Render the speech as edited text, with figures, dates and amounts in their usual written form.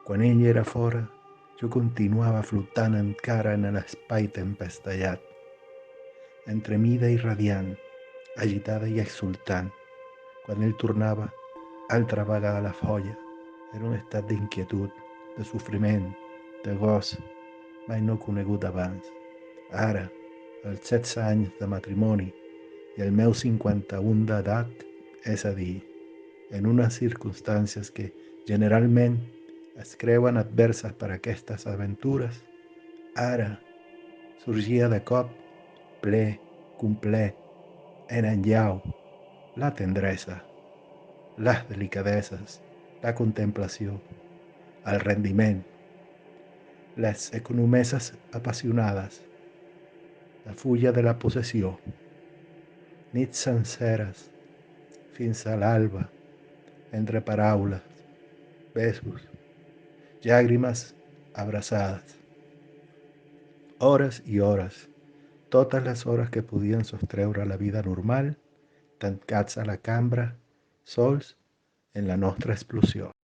Quan ell era fora, jo continuava flotant encara en l'espai tempestellat, entremida i radiant, agitada i exultant. Quan ell tornava, altra vegada a la folla, era un estat d'inquietud, de sofriment, de gos, mai no conegut abans. Ara, als 16 anys de matrimoni i el meu 51 d'edat, és a dir, en unes circumstàncies que generalment es creuen adverses per a aquestes aventures, ara sorgia de cop, ple, complet, en enllau, la tendresa, les delicadeses, la contemplació, el rendiment, les economeses apassionades, la fulla de la possessió, nits senceres, fins a l'alba, entre paraules, besos, llàgrimes abraçades. Hores i hores, totes les hores que podien sostreure la vida normal, tancats a la cambra, sols en la nostra explosió.